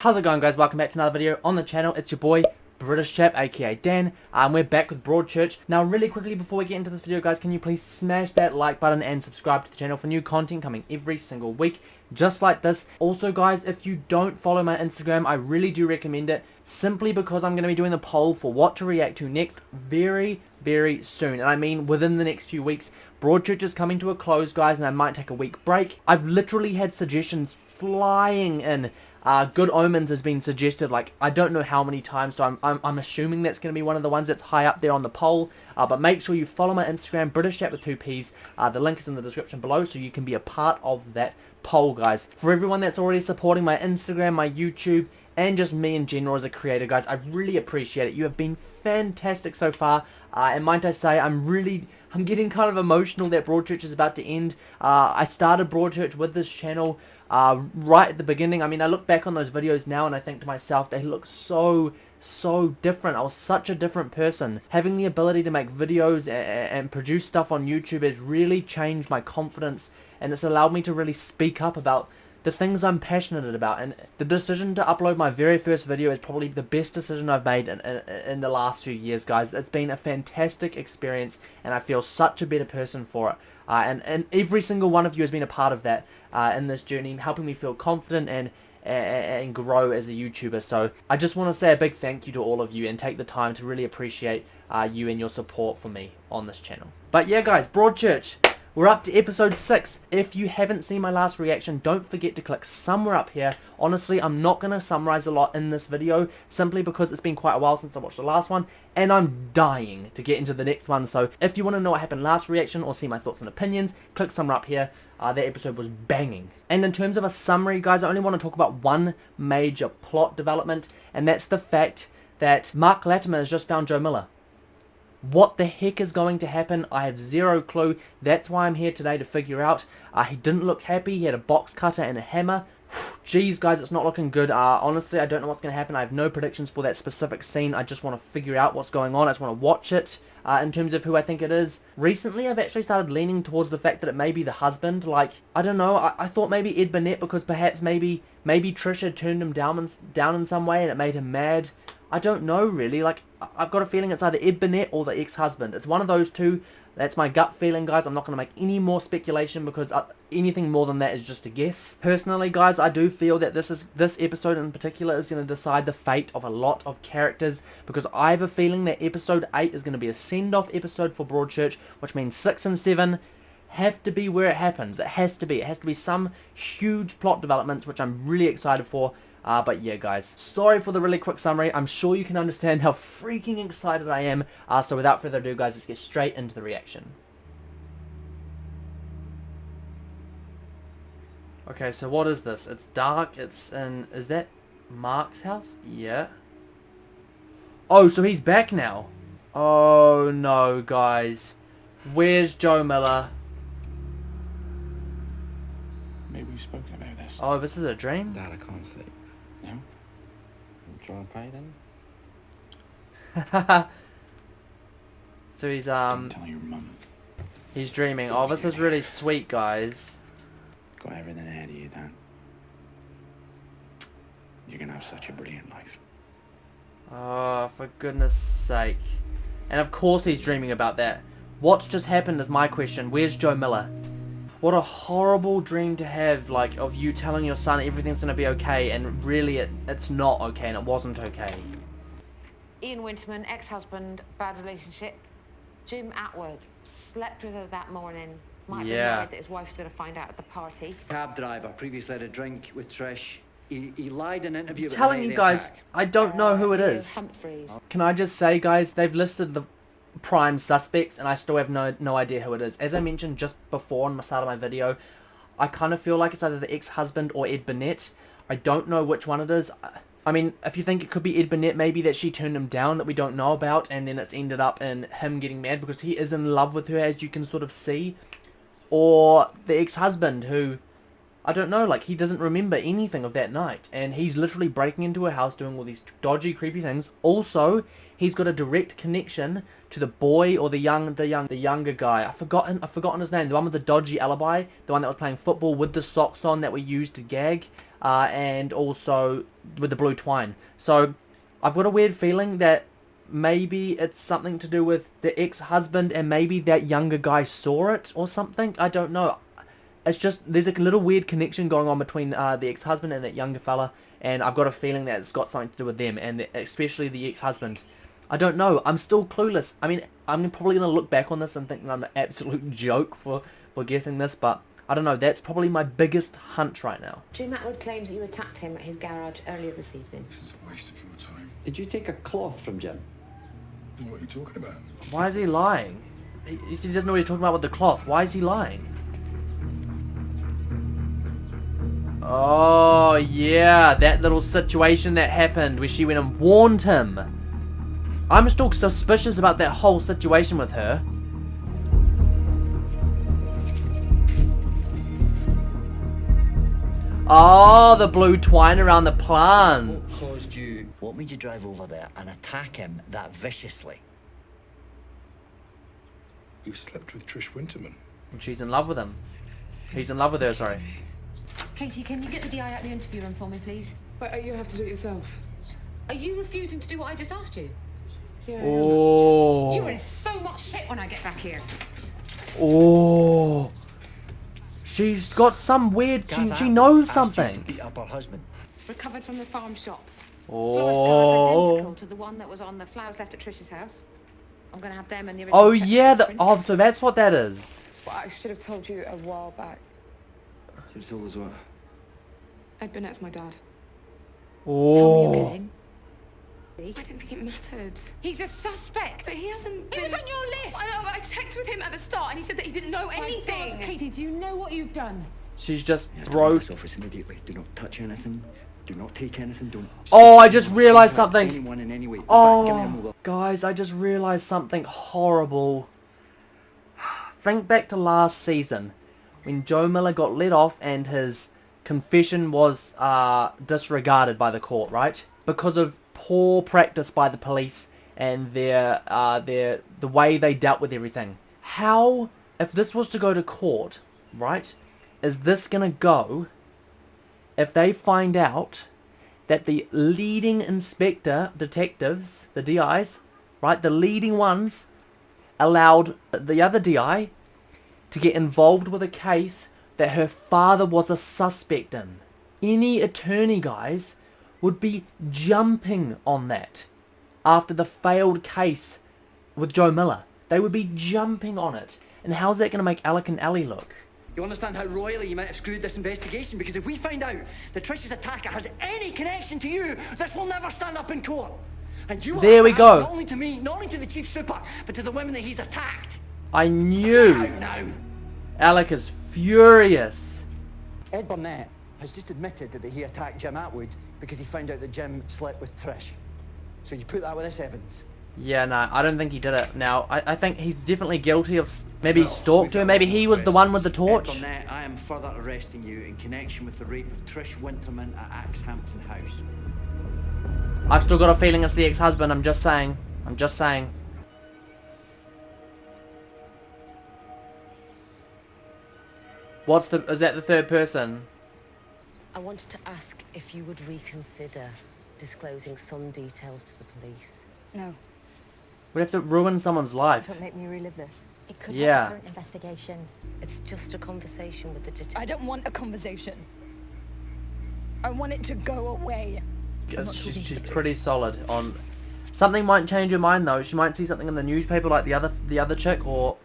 How's it going, guys? Welcome back to another video on the channel. It's your boy British Chap, aka Dan. We're back with Broadchurch. Now really quickly before we get into this video, guys, can you please smash that like button and subscribe to the channel for new content coming every single week just like this. Also, guys, if you don't follow my Instagram, I really do recommend it, simply because I'm going to be doing the poll for what to react to next very soon, and I mean within the next few weeks. Broadchurch is coming to a close, guys, and I might take a week break. I've literally had suggestions flying in. Good Omens has been suggested, like, I don't know how many times, so I'm assuming that's going to be one of the ones that's high up there on the poll. But make sure you follow my Instagram, British Chat with 2 P's. The link is in the description below, so you can be a part of that poll, guys. For everyone that's already supporting my Instagram, my YouTube, and just me in general as a creator, guys, I really appreciate it. You have been fantastic so far, and might I say, I'm getting kind of emotional that Broadchurch is about to end. I started Broadchurch with this channel right at the beginning. I mean, I look back on those videos now and I think to myself, they look so different. I was such a different person. Having the ability to make videos and produce stuff on YouTube has really changed my confidence, and it's allowed me to really speak up about the things I'm passionate about. And the decision to upload my very first video is probably the best decision I've made in the last few years, guys. It's been a fantastic experience, and I feel such a better person for it. And every single one of you has been a part of that in this journey, helping me feel confident and grow as a YouTuber. So I just want to say a big thank you to all of you and take the time to really appreciate you and your support for me on this channel. But yeah, guys, Broadchurch, we're up to episode 6. If you haven't seen my last reaction, don't forget to click somewhere up here. Honestly, I'm not going to summarize a lot in this video, simply because it's been quite a while since I watched the last one, and I'm dying to get into the next one. So if you want to know what happened last reaction or see my thoughts and opinions, click somewhere up here. That episode was banging. And in terms of a summary, guys, I only want to talk about one major plot development, and that's the fact that Mark Latimer has just found Joe Miller. What the heck is going to happen? I have zero clue. That's why I'm here today, to figure out. He didn't look happy. He had a box cutter and a hammer. Jeez, guys, it's not looking good. Honestly, I don't know what's going to happen. I have no predictions for that specific scene. I just want to figure out what's going on. I just want to watch it. In terms of who I think it is, recently I've actually started leaning towards the fact that it may be the husband. Like, I don't know. I thought maybe Ed Burnett, because perhaps maybe Trish had turned him down in some way and it made him mad. I don't know, really. Like, I've got a feeling it's either Ed Burnett or the ex-husband. It's one of those two. That's my gut feeling, guys. I'm not going to make any more speculation, because anything more than that is just a guess. Personally, guys, I do feel that this episode in particular is going to decide the fate of a lot of characters, because I have a feeling that episode 8 is going to be a send-off episode for Broadchurch, which means 6 and 7 have to be where it happens. It has to be. It has to be some huge plot developments, which I'm really excited for. But yeah, guys, sorry for the really quick summary. I'm sure you can understand how freaking excited I am. So without further ado, guys, let's get straight into the reaction. Okay, so what is this? It's dark. It's in... Is that Mark's house? Yeah. Oh, so he's back now. Oh, no, guys. Where's Joe Miller? Maybe we've spoken about this. Oh, this is a dream? Dad, I can't sleep. No? You trying to play then? So he's Don't tell your mum. he's dreaming. Oh, this is really sweet, guys. Got everything ahead of you, Dan. You're gonna have such a brilliant life. Oh, for goodness sake. And of course he's dreaming about that. What's just happened is my question. Where's Joe Miller? What a horrible dream to have, like, of you telling your son everything's going to be okay, and really it's not okay, and it wasn't okay. Ian Winterman, ex-husband, bad relationship. Jim Atwood, slept with her that morning. Might be worried that his wife was going to find out at the party. Cab driver, previously had a drink with Trish. He lied in an interview. I'm telling you guys, I don't know who it is. Humphreys. Can I just say, guys, they've listed the prime suspects, and I still have no idea who it is. As I mentioned just before on the start of my video, I kind of feel like it's either the ex-husband or Ed Burnett. I don't know which one it is. I mean, if you think it could be Ed Burnett, maybe that she turned him down that we don't know about, and then it's ended up in him getting mad because he is in love with her, as you can sort of see. Or the ex-husband, who, I don't know, like, he doesn't remember anything of that night, and he's literally breaking into her house doing all these dodgy, creepy things. Also, he's got a direct connection to the boy or the younger guy. I've forgotten his name. The one with the dodgy alibi, the one that was playing football with the socks on that we used to gag. and also with the blue twine. So I've got a weird feeling that maybe it's something to do with the ex-husband, and maybe that younger guy saw it or something. I don't know. It's just, there's a little weird connection going on between the ex-husband and that younger fella, and I've got a feeling that it's got something to do with them, and especially the ex-husband. I don't know. I'm still clueless. I mean, I'm probably going to look back on this and think I'm an absolute joke for guessing this, but I don't know. That's probably my biggest hunch right now. Jim Atwood claims that you attacked him at his garage earlier this evening. This is a waste of your time. Did you take a cloth from Jim? What are you talking about? Why is he lying? He doesn't know what he's talking about with the cloth. Why is he lying? Oh, yeah. That little situation that happened where she went and warned him. I'm still suspicious about that whole situation with her. Oh, the blue twine around the plants. What made you drive over there and attack him that viciously? You slept with Trish Winterman. And she's in love with him. He's in love with her, sorry. Katie, can you get the DI out of the interview room for me, please? But you have to do it yourself. Are you refusing to do what I just asked you? Yeah. Oh. You are in so much shit when I get back here. Oh. She's got some weird... She knows something. Beat up her husband. Recovered from the farm shop. Oh. Florist card identical to the one that was on the flowers left at Trish's house. I'm going to have them and the original. Oh, check yeah. print. Oh, so that's what that is. Well, I should have told you a while back. Should have told us what? Ed Burnett's my dad. Tell me you're Oh. kidding. I didn't think it mattered. He's a suspect. But he hasn't He been... was on your list. I know, but I checked with him at the start and he said that he didn't know My anything. God, Katie, do you know what you've done? She's just You have to leave broke. this office immediately. Do not touch anything. Do not take anything. Don't. Oh, speak I to just anyone, realised contact something. Anyone in any way. In fact, give me a Oh, mobile. guys, I just realised something horrible. Think back to last season when Joe Miller got let off and his confession was disregarded by the court, right? Because of poor practice by the police and the way they dealt with everything. How, if this was to go to court, right, is this gonna go if they find out that the leading inspector detectives, the DIs, right, the leading ones, allowed the other DI to get involved with a case that her father was a suspect in? Any attorney, guys, would be jumping on that after the failed case with Joe Miller. They would be jumping on it. And how's that going to make Alec and Ellie look? You understand how royally you might have screwed this investigation? Because if we find out that Trish's attacker has any connection to you, this will never stand up in court. And you will There have we to go. answer not only to me, not only to the chief super, but to the women that he's attacked. I knew. Out now. Alec is furious. Ed Burnett has just admitted that he attacked Jim Atwood because he found out that Jim slept with Trish. So you put that with this evidence. Yeah, no, I don't think he did it. Now, I think he's definitely guilty of... Maybe he stalked her. Maybe he was the one with the torch. Ed Burnett, I am further arresting you in connection with the rape of Trish Winterman at Axhampton House. I've still got a feeling it's the ex-husband. I'm just saying. I'm just saying. Is that the third person? I wanted to ask if you would reconsider disclosing some details to the police. No, We have to ruin someone's life. don't make me relive this. It could Yeah. help the current investigation. It's just a conversation with the detective. I don't want a conversation. I want it to go away. She's pretty solid on... Something might change her mind though. She might see something in the newspaper like the other chick, or...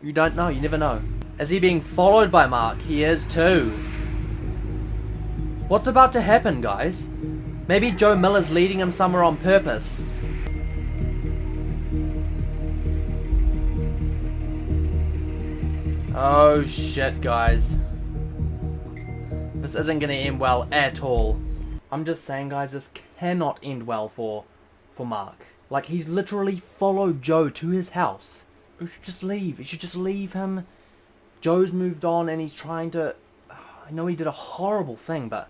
You don't know. You never know. Is he being followed by Mark? He is too. What's about to happen, guys? Maybe Joe Miller's leading him somewhere on purpose. Oh shit, guys. This isn't gonna end well at all. I'm just saying, guys, this cannot end well for Mark. Like, he's literally followed Joe to his house. You should just leave. You should just leave him. Joe's moved on and he's trying to... I know he did a horrible thing, but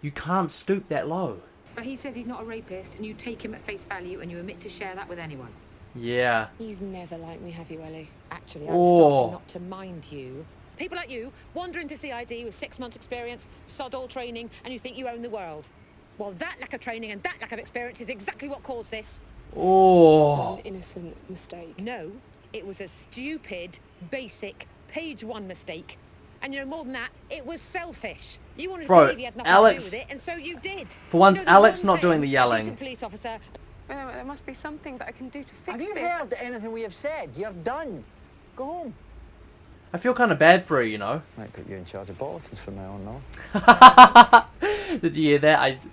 you can't stoop that low. But he says he's not a rapist, and you take him at face value, and you admit to share that with anyone. Yeah. You've never liked me, have you, Ellie? Actually, I'm Oh. starting not to mind you People like you wander into CID with 6 months experience, sod all training, and you think you own the world. Well, that lack of training and that lack of experience is exactly what caused this. Oh. It was an innocent mistake. No, it was a stupid, basic, page 1 mistake. And you know, more than that, it was selfish. You wanted to believe you had nothing to do with it, and so you did. For once, You know, the Alex one not doing thing the a yelling. decent police officer. There must be something that I can do to fix Have you this. heard anything we have said? You're done. Go home. I feel kind of bad for her, you know. Might put you in charge of Bollockins from now on, no? Did you hear that?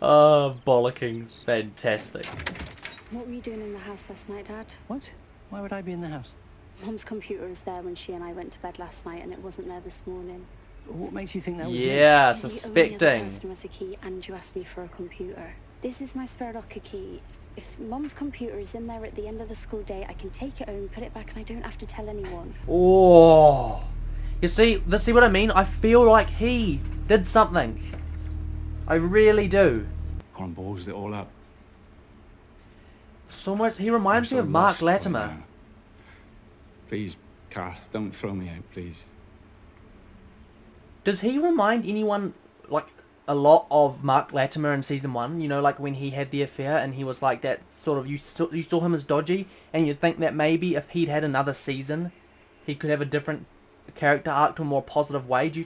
Oh, bollockings. Fantastic. What were you doing in the house last night, Dad? What? Why would I be in the house? Mum's computer was there when she and I went to bed last night, and it wasn't there this morning. What makes you think that was Yeah, You're the only other suspecting. person who has a key, and you asked me for a computer. This is my spare locker key. If Mum's computer is in there at the end of the school day, I can take it home, put it back, and I don't have to tell anyone. Oh. You see what I mean? I feel like he did something. I really do. Corn balls it all up. It's almost, he reminds I'm me so of Mark lost right Latimer. now. Please, Kath, don't throw me out, please. Does he remind anyone, like, a lot of Mark Latimer in season 1? You know, like when he had the affair and he was like that sort of, you saw him as dodgy, and you'd think that maybe if he'd had another season, he could have a different character arc to a more positive way. Do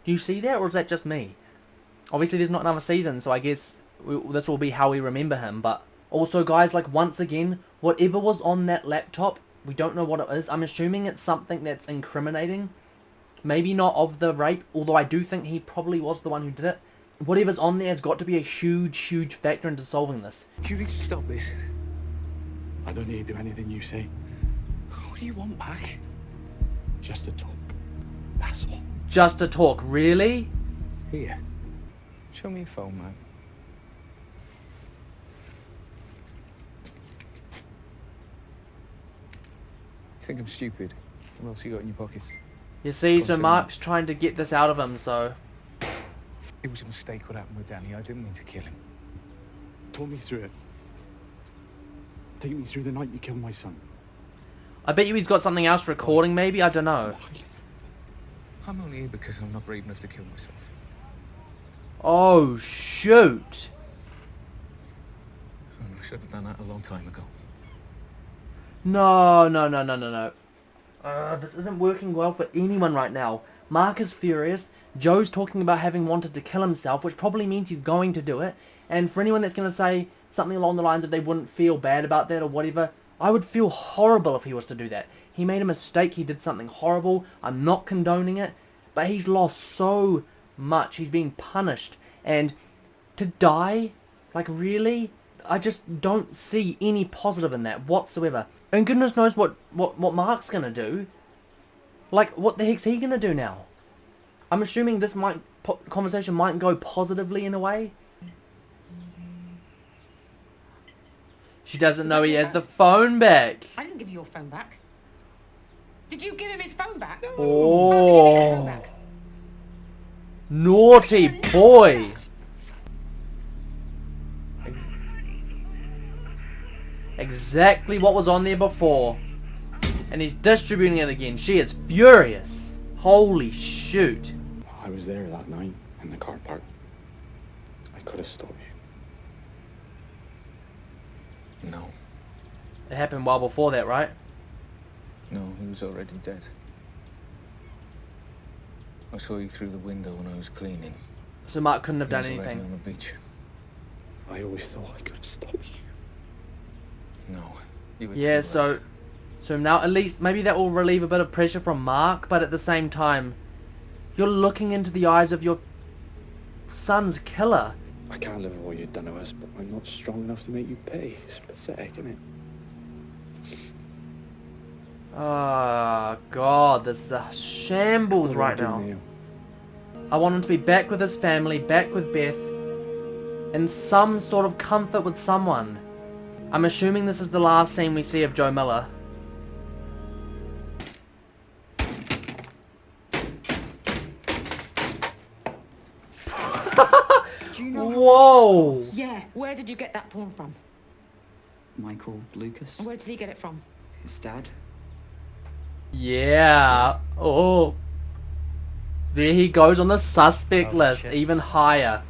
you see that, or is that just me? Obviously there's not another season, so I guess this will be how we remember him. But also, guys, like, once again, whatever was on that laptop, we don't know what it is. I'm assuming it's something that's incriminating. Maybe not of the rape, although I do think he probably was the one who did it. Whatever's on there has got to be a huge, huge factor into solving this. You need to stop this. I don't need to do anything you say. What do you want back? Just to talk. That's all. Just to talk, really? Here. Show me your phone, man. You think I'm stupid? What else you got in your pockets? You see, so Continue. Mark's trying to get this out of him, so... It was a mistake what happened with Danny. I didn't mean to kill him. Talk me through it. Take me through the night you killed my son. I bet you he's got something else recording, maybe? I don't know. I'm only here because I'm not brave enough to kill myself. Oh, shoot. I should have done that a long time ago. No. This isn't working well for anyone right now. Mark is furious. Joe's talking about having wanted to kill himself, which probably means he's going to do it. And for anyone that's going to say something along the lines of they wouldn't feel bad about that or whatever, I would feel horrible if he was to do that. He made a mistake. He did something horrible. I'm not condoning it. But he's lost so much. He's being punished. And to die? Like, really? I just don't see any positive in that whatsoever. And goodness knows what Mark's going to do. Like, what the heck's he going to do now? I'm assuming this conversation might go positively in a way. She doesn't know he has the phone back. I didn't give you your phone back. Did you give him his phone back? Oh. Naughty boy. Exactly what was on there before. And he's distributing it again. She is furious. Holy shoot. I was there that night in the car park. I could have stopped you. No. It happened well before that, right? No, he was already dead. I saw you through the window when I was cleaning. So Mark couldn't have He done was already anything. on the beach. I always thought I could have stopped you. No. You were Yeah, too late. so now at least maybe that will relieve a bit of pressure from Mark, but at the same time, you're looking into the eyes of your son's killer. I can't live with what you've done to us, but I'm not strong enough to make you pay. It's pathetic, isn't it? Oh God, this is a shambles right now. I want him to be back with his family, back with Beth, in some sort of comfort with someone. I'm assuming this is the last scene we see of Joe Miller. Do you know Whoa! Yeah. Where did you get that porn from? Michael Lucas, Where did he get it from? his dad? Yeah. Oh. There he goes on the suspect list, even higher.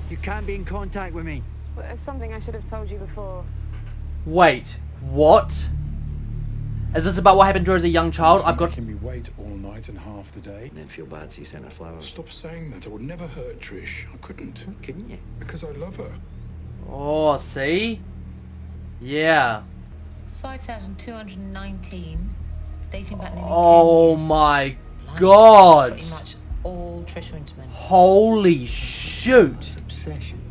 You can't be in contact with me. Well, it's something I should have told you before. Wait, what? Is this about what happened to her as a young child? I've got... Making me wait all night and half the day. And then feel bad, so you sent her flowers. Stop saying that. I would never hurt Trish. I couldn't. Why couldn't you? Because I love her. Oh, see? Yeah. 5,219, dating back nearly 10 Oh years. my Blimey, god. Pretty much all Trish Winterman. Holy shoot. It's obsession.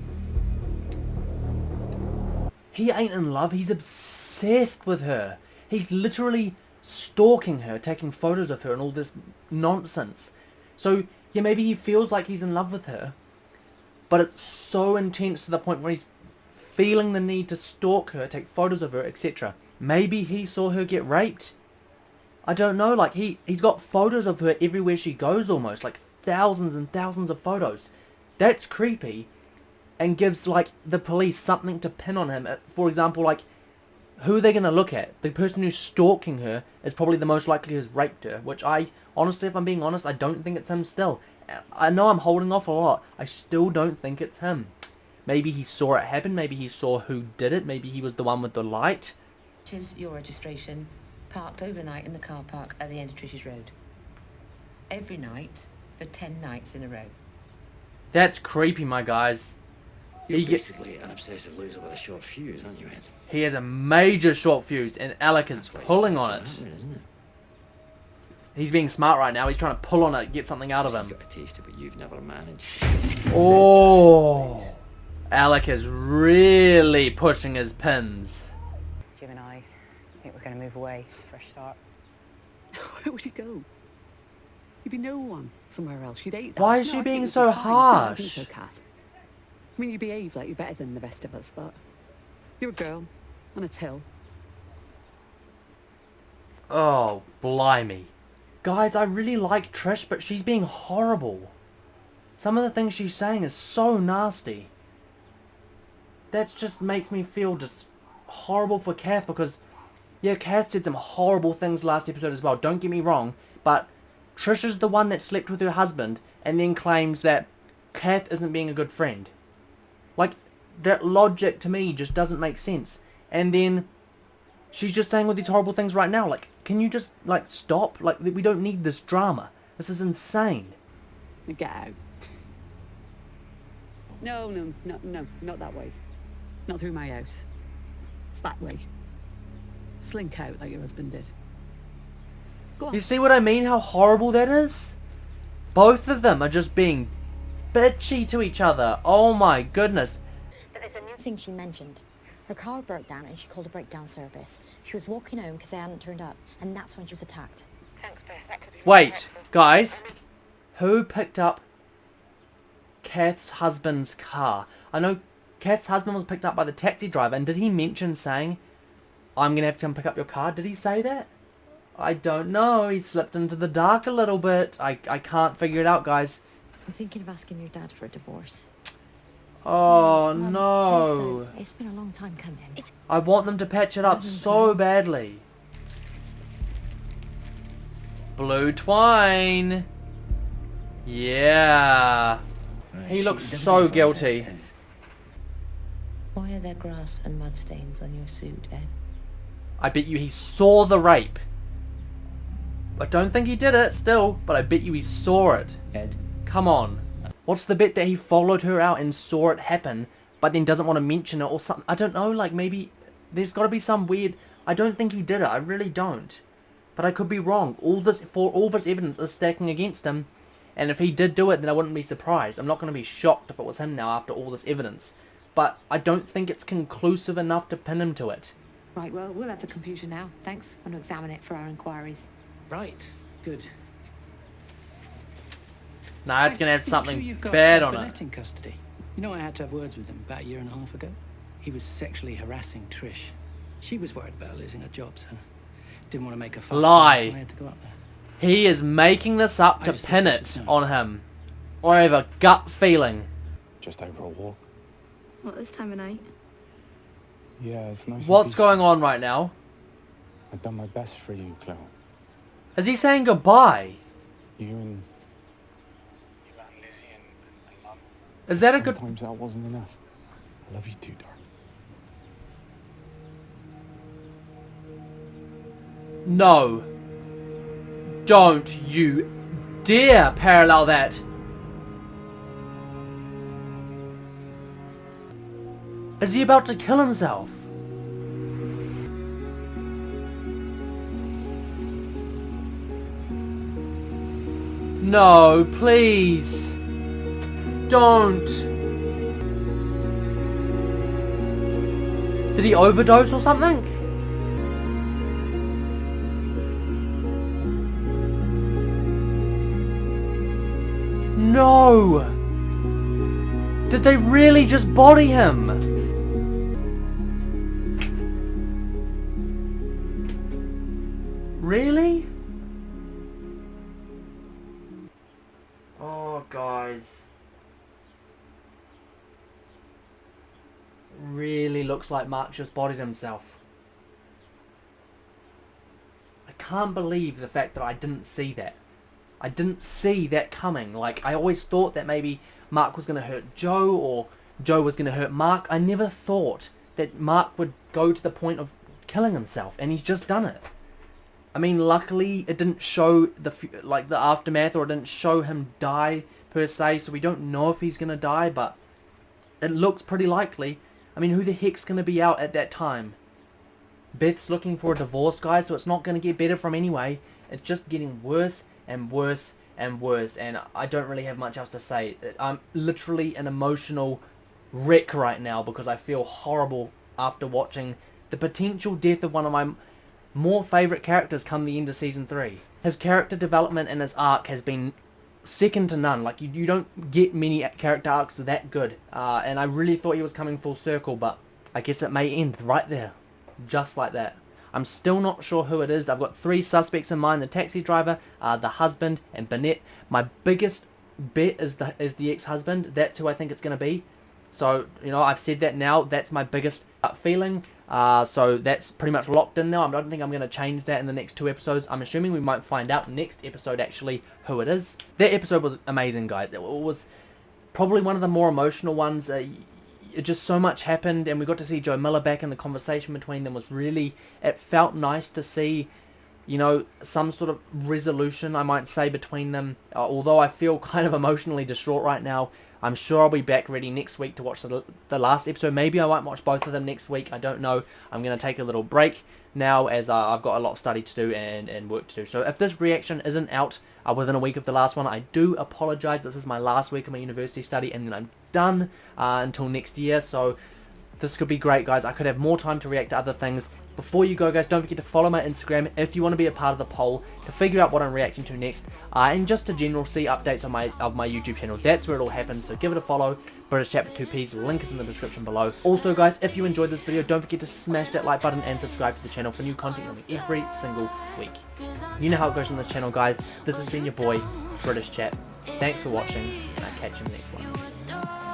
He ain't in love, he's obsessed with her. He's literally stalking her, taking photos of her and all this nonsense. So, yeah, maybe he feels like he's in love with her, but it's so intense to the point where he's feeling the need to stalk her, take photos of her, etc. Maybe he saw her get raped. I don't know, like, he's got photos of her everywhere she goes almost, like thousands and thousands of photos. That's creepy, and gives, like, the police something to pin on him. For example, like, who are they going to look at? The person who's stalking her is probably the most likely who's raped her, which honestly, if I'm being honest, I don't think it's him still. I know I'm holding off a lot. I still don't think it's him. Maybe he saw it happen, maybe he saw who did it, maybe he was the one with the light. Which is your registration, parked overnight in the car park at the end of Trish's Road. Every night for 10 nights in a row. That's creepy, my guys. You're basically an obsessive loser with a short fuse, aren't you, Ed? He has a major short fuse, and Alec is pulling on it. Isn't it? He's being smart right now. He's trying to pull on it, get something out of him. You've got a taste of it, you've never managed. Oh, Alec is really pushing his pins. Jim and I think we're going to move away. Fresh start. Where would you go? You'd be no one somewhere else. You'd hate that. Why is she being so harsh? I think so, Kath. I mean, you behave like you're better than the rest of us, but you're a girl on a till. Oh, blimey. Guys, I really like Trish, but she's being horrible. Some of the things she's saying is so nasty. That just makes me feel just horrible for Kath, because, yeah, Kath said some horrible things last episode as well, don't get me wrong, but Trish is the one that slept with her husband and then claims that Kath isn't being a good friend. Like, that logic to me just doesn't make sense. And then she's just saying all these horrible things right now. Like, can you just, like, stop? Like, we don't need this drama. This is insane. Get out. No, not that way. Not through my house. That way. Slink out like your husband did. Go on. You see what I mean? How horrible that is? Both of them are just being bitchy to each other. Oh my goodness. But there's a new thing she mentioned. Her car broke down and she called a breakdown service. She was walking home because they hadn't turned up, and that's when she was attacked. Thanks, Beth. That could be Wait, guys. Who picked up Kath's husband's car? I know Kath's husband was picked up by the taxi driver, and did he mention saying, I'm going to have to come pick up your car? Did he say that? I don't know. He slipped into the dark a little bit. I can't figure it out, guys. I'm thinking of asking your dad for a divorce. Oh, Mum, no. please don't. It's been a long time coming. I want them to patch it up so badly. Blue twine. Yeah. He looks so guilty. Why are there grass and mud stains on your suit, Ed? I bet you he saw the rape. I don't think he did it still, but I bet you he saw it. Ed? Come on. What's the bit that he followed her out and saw it happen, but then doesn't want to mention it or something? I don't know, like maybe there's got to be some weird... I don't think he did it, I really don't. But I could be wrong. All this evidence is stacking against him, and if he did do it, then I wouldn't be surprised. I'm not going to be shocked if it was him now after all this evidence. But I don't think it's conclusive enough to pin him to it. Right, well, we'll have the computer now. Thanks. I'm going to examine it for our inquiries. Right. Good. Nah, it's going to have something You've got bad on Burnett it. in custody. You know, I had to have words with him about a year and a half ago. He was sexually harassing Trish. She was worried about losing her job, so didn't want to make a fuss. Lie. I had to go up there. He is making this up to pin it on him. Or I have a gut feeling. Just over a walk. What, this time of night? Yeah, it's nice. What's going on right now? I've done my best for you, Chloe. Is he saying goodbye? You and Lizzie and Mum. Is that a good... Sometimes that wasn't enough. I love you too, darling. No. Don't you dare parallel that. Is he about to kill himself? No, please. Don't. Did he overdose or something? No! Did they really just body him? Really? Oh, guys. Really looks like Mark just bodied himself. I can't believe the fact that I didn't see that. I didn't see that coming. Like, I always thought that maybe Mark was going to hurt Joe or Joe was going to hurt Mark. I never thought that Mark would go to the point of killing himself, and he's just done it. I mean, luckily it didn't show the aftermath, or it didn't show him die per se, so we don't know if he's going to die, but it looks pretty likely. I mean, who the heck's going to be out at that time? Beth's looking for a divorce, guys, so it's not going to get better from anyway. It's just getting worse and worse and worse, and I don't really have much else to say. I'm literally an emotional wreck right now because I feel horrible after watching the potential death of one of my more favourite characters come the end of Season 3. His character development and his arc has been second to none. Like, you don't get many character arcs that good, and I really thought he was coming full circle, but I guess it may end right there, just like that. I'm still not sure who it is. I've got 3 suspects in mind: the taxi driver, the husband, and Burnett. My biggest bet is the ex-husband. That's who I think it's going to be. So, you know, I've said that now. That's my biggest feeling. So that's pretty much locked in now. I don't think I'm going to change that in the next 2 episodes. I'm assuming we might find out next episode actually who it is. That episode was amazing, guys. It was probably one of the more emotional ones. Just so much happened, and we got to see Joe Miller back, and the conversation between them was really, it felt nice to see, you know, some sort of resolution, I might say, between them. Although I feel kind of emotionally distraught right now. I'm sure I'll be back ready next week to watch the last episode. Maybe I might watch both of them next week. I don't know. I'm going to take a little break now, as I've got a lot of study to do and work to do. So if this reaction isn't out within a week of the last one, I do apologise. This is my last week of my university study, and then I'm done until next year. So this could be great, guys. I could have more time to react to other things. Before you go, guys, don't forget to follow my Instagram if you want to be a part of the poll to figure out what I'm reacting to next, and just to general see updates on my YouTube channel. That's where it all happens, so give it a follow. British Chat with 2 Ps, link is in the description below. Also, guys, if you enjoyed this video, don't forget to smash that like button and subscribe to the channel for new content coming every single week. You know how it goes on this channel, guys. This has been your boy, British Chat. Thanks for watching, and I'll catch you in the next one.